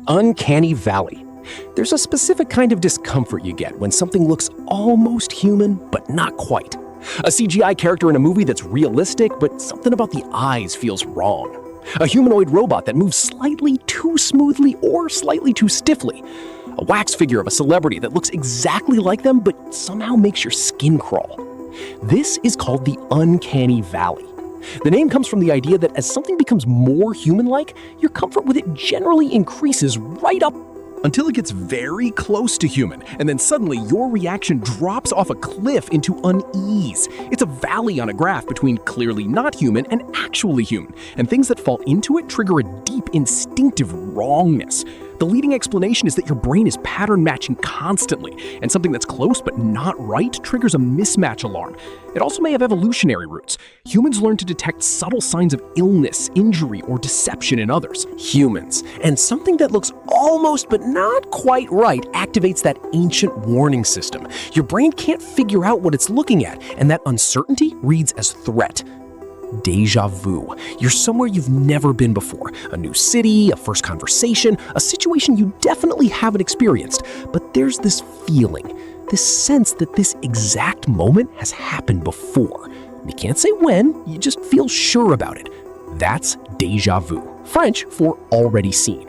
Uncanny Valley. There's a specific kind of discomfort you get when something looks almost human, but not quite. A CGI character in a movie that's realistic, but something about the eyes feels wrong. A humanoid robot that moves slightly too smoothly or slightly too stiffly. A wax figure of a celebrity that looks exactly like them, but somehow makes your skin crawl. This is called the Uncanny Valley. The name comes from the idea that as something becomes more human-like, your comfort with it generally increases right up until it gets very close to human, and then suddenly your reaction drops off a cliff into unease. It's a valley on a graph between clearly not human and actually human, and things that fall into it trigger a deep instinctive wrongness. The leading explanation is that your brain is pattern matching constantly, and something that's close but not right triggers a mismatch alarm. It also may have evolutionary roots. Humans learn to detect subtle signs of illness, injury, or deception in others. Humans. And something that looks almost but not quite right activates that ancient warning system. Your brain can't figure out what it's looking at, and that uncertainty reads as threat. Déjà vu. You're somewhere you've never been before. A new city, a first conversation, a situation you definitely haven't experienced. But there's this feeling, this sense that this exact moment has happened before. You can't say when, you just feel sure about it. That's déjà vu, French for already seen.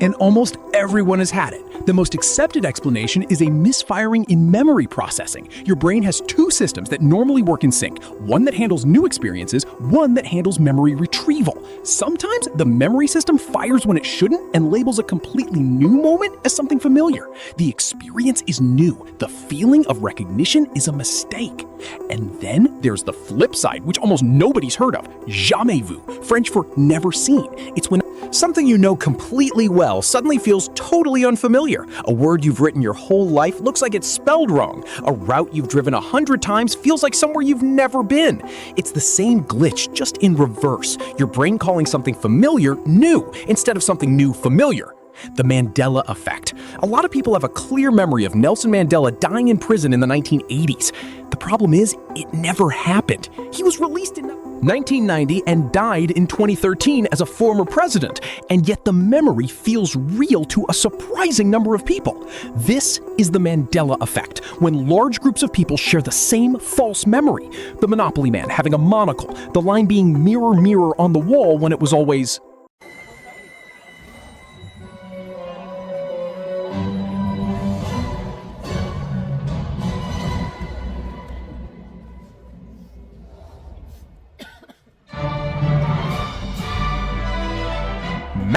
And almost everyone has had it. The most accepted explanation is a misfiring in memory processing. Your brain has two systems that normally work in sync, one that handles new experiences, one that handles memory retrieval. Sometimes the memory system fires when it shouldn't and labels a completely new moment as something familiar. The experience is new. The feeling of recognition is a mistake. And then there's the flip side, which almost nobody's heard of, Jamais Vu, French for never seen. It's when something you know completely well suddenly feels totally unfamiliar. A word you've written your whole life looks like it's spelled wrong. A route you've driven 100 times feels like somewhere you've never been. It's the same glitch, just in reverse. Your brain calling something familiar new, instead of something new familiar. The Mandela Effect. A lot of people have a clear memory of Nelson Mandela dying in prison in the 1980s. The problem is, it never happened. He was released in 1990 and died in 2013 as a former president, and yet the memory feels real to a surprising number of people. This is the Mandela Effect, when large groups of people share the same false memory. The Monopoly man having a monocle, the line being mirror, mirror on the wall when it was always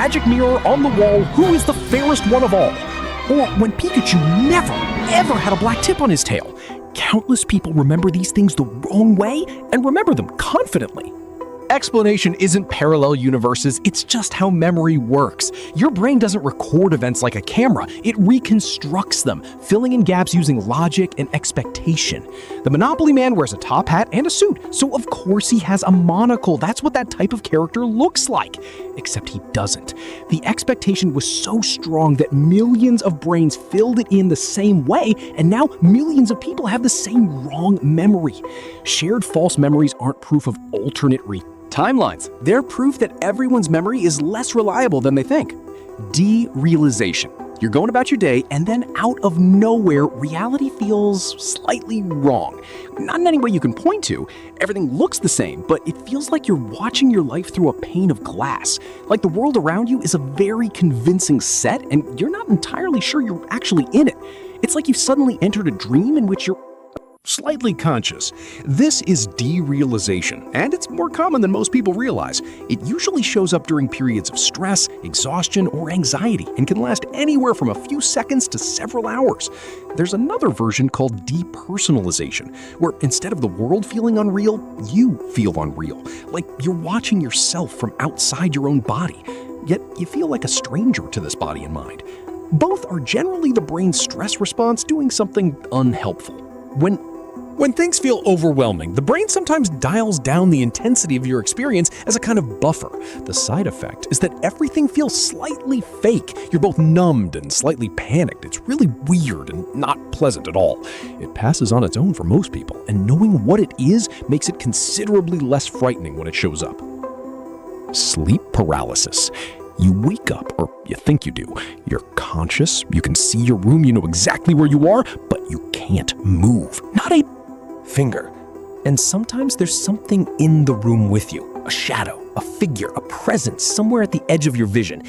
magic mirror on the wall, who is the fairest one of all? Or when Pikachu never, ever had a black tip on his tail. Countless people remember these things the wrong way and remember them confidently. Explanation isn't parallel universes, it's just how memory works. Your brain doesn't record events like a camera, it reconstructs them, filling in gaps using logic and expectation. The Monopoly man wears a top hat and a suit, so of course he has a monocle. That's what that type of character looks like. Except he doesn't. The expectation was so strong that millions of brains filled it in the same way, and now millions of people have the same wrong memory. Shared false memories aren't proof of alternate timelines. They're proof that everyone's memory is less reliable than they think. Derealization. You're going about your day, and then out of nowhere, reality feels slightly wrong. Not in any way you can point to. Everything looks the same, but it feels like you're watching your life through a pane of glass. Like the world around you is a very convincing set, and you're not entirely sure you're actually in it. It's like you've suddenly entered a dream in which you're slightly conscious. This is derealization, and it's more common than most people realize. It usually shows up during periods of stress, exhaustion, or anxiety, and can last anywhere from a few seconds to several hours. There's another version called depersonalization, where instead of the world feeling unreal, you feel unreal, like you're watching yourself from outside your own body, yet you feel like a stranger to this body and mind. Both are generally the brain's stress response doing something unhelpful. When things feel overwhelming, the brain sometimes dials down the intensity of your experience as a kind of buffer. The side effect is that everything feels slightly fake. You're both numbed and slightly panicked. It's really weird and not pleasant at all. It passes on its own for most people, and knowing what it is makes it considerably less frightening when it shows up. Sleep paralysis. You wake up, or you think you do. You're conscious, you can see your room, you know exactly where you are, but you can't move. Not a finger. And sometimes there's something in the room with you, a shadow, a figure, a presence somewhere at the edge of your vision,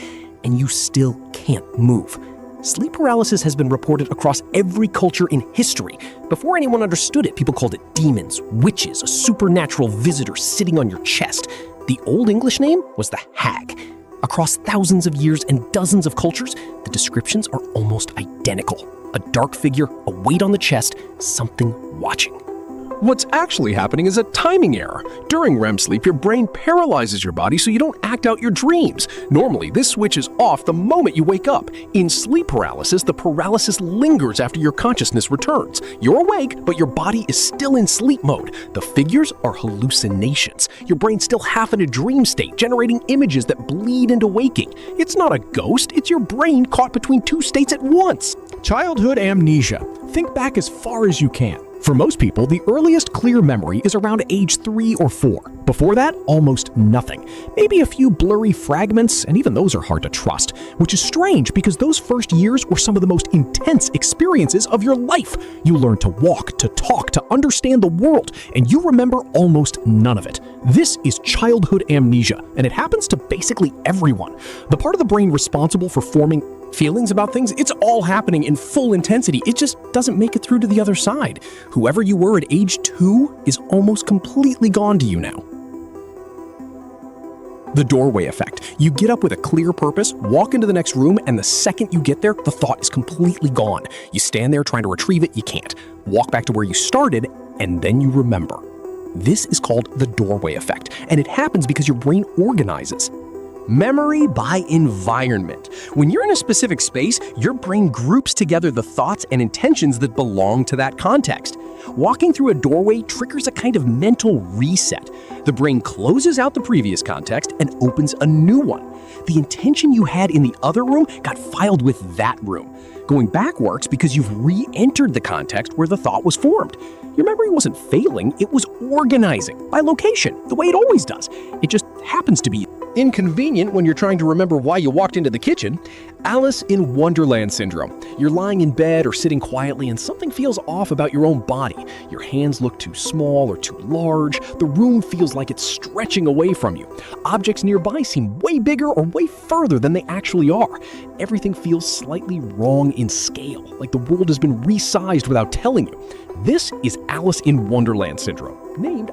and you still can't move. Sleep paralysis has been reported across every culture in history. Before anyone understood it, people called it demons, witches, a supernatural visitor sitting on your chest. The Old English name was the hag. Across thousands of years and dozens of cultures, the descriptions are almost identical. A dark figure, a weight on the chest, something watching. What's actually happening is a timing error. During REM sleep, your brain paralyzes your body so you don't act out your dreams. Normally, this switch is off the moment you wake up. In sleep paralysis, the paralysis lingers after your consciousness returns. You're awake, but your body is still in sleep mode. The figures are hallucinations. Your brain's still half in a dream state, generating images that bleed into waking. It's not a ghost, it's your brain caught between two states at once. Childhood amnesia. Think back as far as you can. For most people, the earliest clear memory is around age 3 or 4. Before that, almost nothing. Maybe a few blurry fragments, and even those are hard to trust, which is strange because those first years were some of the most intense experiences of your life. You learn to walk, to talk, to understand the world, and you remember almost none of it. This is childhood amnesia, and it happens to basically everyone. The part of the brain responsible for forming feelings about things, it's all happening in full intensity. It just doesn't make it through to the other side. Whoever you were at age 2 is almost completely gone to you now. The doorway effect. You get up with a clear purpose, walk into the next room, and the second you get there, the thought is completely gone. You stand there trying to retrieve it, you can't. Walk back to where you started, and then you remember. This is called the doorway effect, and it happens because your brain organizes. Memory by environment. When you're in a specific space, your brain groups together the thoughts and intentions that belong to that context. Walking through a doorway triggers a kind of mental reset. The brain closes out the previous context and opens a new one. The intention you had in the other room got filed with that room. Going back works because you've re-entered the context where the thought was formed. Your memory wasn't failing, it was organizing by location, the way it always does. It just happens to be inconvenient when you're trying to remember why you walked into the kitchen. Alice in Wonderland syndrome. You're lying in bed or sitting quietly and something feels off about your own body. Your hands look too small or too large. The room feels like it's stretching away from you. Objects nearby seem way bigger or way further than they actually are. Everything feels slightly wrong in scale, like the world has been resized without telling you. This is Alice in Wonderland syndrome, named